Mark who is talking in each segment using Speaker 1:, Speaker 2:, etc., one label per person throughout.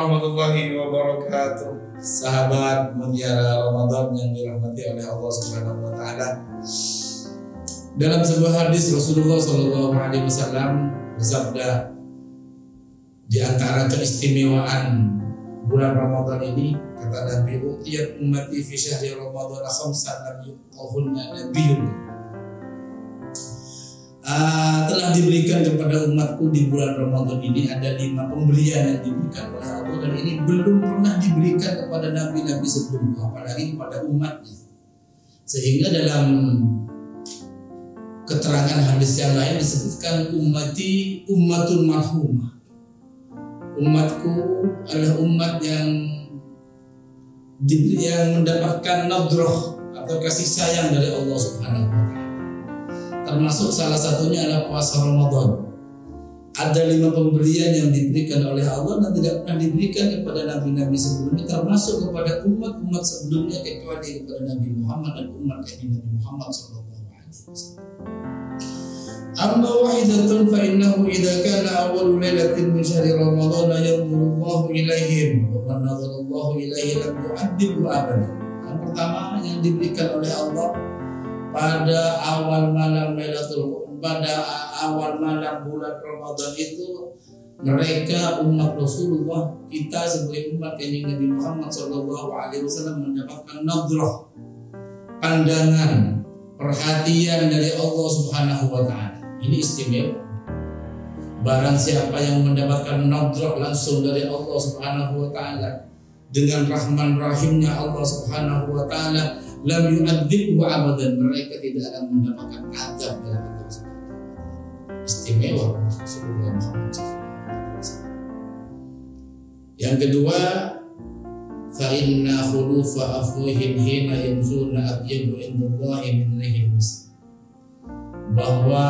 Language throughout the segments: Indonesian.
Speaker 1: warahmatullahi wabarakatuh. Sahabat mutiara Ramadan yang dirahmati oleh Allah Subhanahu wa taala. Dalam sebuah hadis Rasulullah sallallahu alaihi wasallam bersabda, di antara keistimewaan bulan Ramadan ini, kata Nabi, "Utiyat ummati fi syahri Ramadan khamsan lam yu'tahunna nabiyyun." Telah diberikan kepada umatku di bulan Ramadan ini ada 5 pemberian yang diberikan oleh Allah, dan ini belum pernah diberikan kepada nabi-nabi sebelumnya, apalagi kepada umatnya. Sehingga dalam keterangan hadis yang lain disebutkan, ummati ummatun marhumah. Umatku adalah umat yang mendapatkan nadrah atau kasih sayang dari Allah Subhanahu wa taala. Termasuk salah satunya adalah puasa Ramadan. Ada 5 pemberian yang diberikan oleh Allah dan tidak pernah diberikan kepada nabi-nabi sebelumnya, termasuk kepada umat-umat sebelumnya kecuali kepada Nabi Muhammad dan umat Nabi Muhammad sallallahu alaihi wasallam. Amma wahidatun fa innahu idza kana awwalu lailatin min syahri Ramadan yanzuru Allahu ilaihim wa man nazara Allahu ilaihi lam yu'adzibhu abadan. Yang pertama yang diberikan oleh Allah pada awal malam bulan Ramadan itu, mereka umat Rasulullah, kita sebagai umat yang Nabi Muhammad sallallahu alaihi wasallam mendapatkan nadrah, pandangan, perhatian dari Allah Subhanahu wa taala. Ini istimewa. Barang siapa yang mendapatkan nadrah langsung dari Allah Subhanahu wa taala dengan rahman rahimnya Allah Subhanahu wa taala, lam yu'adzibhu abadan, mereka tidak akan mendapatkan azab dari Allah Subhanahu wa taala. Istimewa Rasulullah Muhammad SAW. Yang kedua, fa inna khulufa afwahihim hina yamzuna atyabu indallahi min rihil misk. Bahwa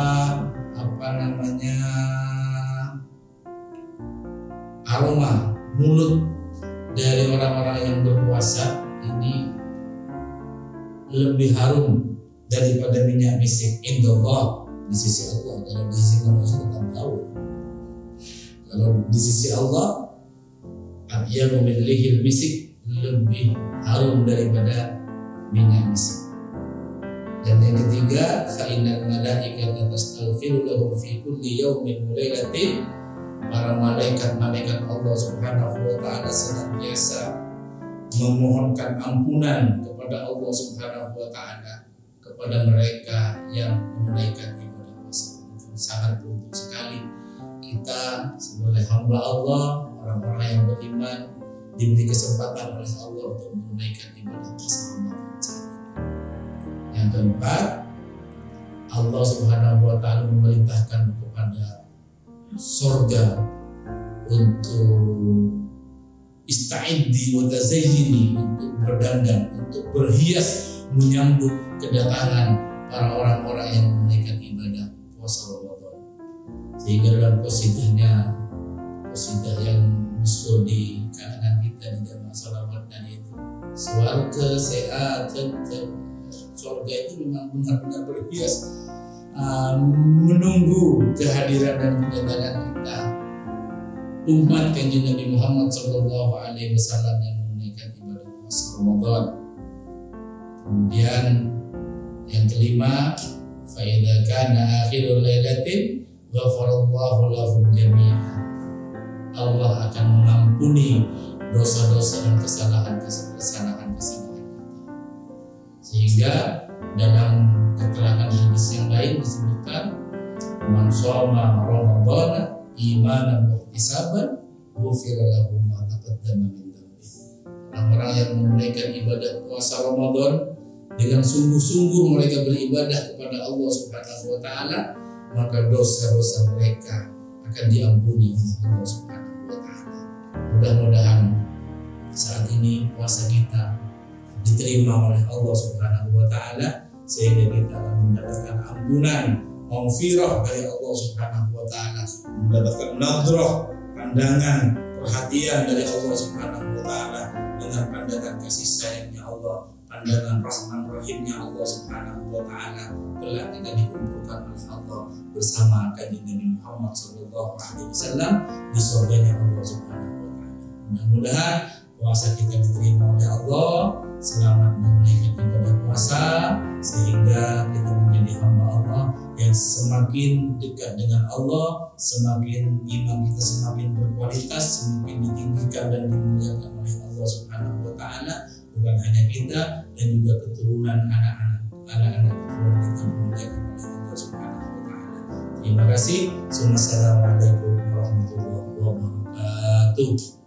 Speaker 1: aroma mulut dari orang-orang yang berpuasa ini lebih harum daripada minyak misik indallah, di sisi Allah. Kalau di sisi manusia kita tahu, kalau di sisi Allah atyabu min rihil misik lebih harum daripada minyak misik. Dan yang ketiga, fa innal malaikata tastaghfiru lahum fi kulli yawmin wa lailatin. Para malaikat Allah Subhanahu wa taala senantiasa memohonkan ampunan kepada Allah Subhanahu wa taala kepada mereka yang menunaikan ibadah puasa. Sangat beruntung sekali kita sebagai hamba Allah, orang-orang yang beriman, diberi kesempatan oleh Allah untuk menunaikan ibadah puasa Ramadan. Yang keempat, Allah Subhanahu wa taala memerintahkan kepada surga untuk ista'iddi wa tazayyini, untuk berdandan, untuk berhias menyambut kedatangan para orang-orang yang menunaikan ibadah puasa Ramadan. Sehingga dalam qasidah yang masyhur di kalangan kita di jamaah salawatnya itu, swarga seatan, surga itu memang benar-benar berhias menunggu kehadiran dan kedatangan kita, umat kanjeng Nabi Muhammad sallallahu alaihi wasallam yang menunaikan ibadah puasa Ramadan. Kemudian yang kelima, fa idza kana akhirul lailatin ghafarallahu lahum jami'an. Allah akan mengampuni dosa-dosa dan kesalahan kita. Sehingga dalam keterangan hadis yang lain disebutkan, man shoma Ramadan imanan wa ihtisaban ghufira lahu ma taqaddama min dhanbi. Orang-orang yang menunaikan ibadah puasa Ramadan dengan sungguh-sungguh mereka beribadah kepada Allah Subhanahu wa taala, maka dosa-dosa mereka akan diampuni oleh Allah Subhanahu wa taala. Mudah-mudahan saat ini puasa kita diterima oleh Allah Subhanahu wa taala, sehingga kita akan mendapatkan ampunan, maghfirah dari Allah Subhanahu wa taala, mendapatkan nadrah, pandangan, perhatian dari Allah Subhanahu wa taala dengan pandangan kasih sayangnya Allah, pandangan rahman rahimnya Allah Subhanahu wa taala. Kelak kita dikumpulkan oleh Allah bersama kanjeng Nabi Muhammad sallallahu alaihi wasallam di surganya Allah Subhanahu wa taala. Mudah-mudahan puasa kita diterima oleh Allah, selamat menunaikan ibadah puasa, sehingga kita menjadi hamba Allah yang semakin dekat dengan Allah, semakin iman kita semakin berkualitas, semakin ditinggikan dan dimuliakan oleh Allah Subhanahu wa taala, bukan hanya kita dan juga keturunan anak-anak keturunan kita dimuliakan oleh Allah Subhanahu wa taala. Terima kasih. Assalamualaikum warahmatullahi wabarakatuh.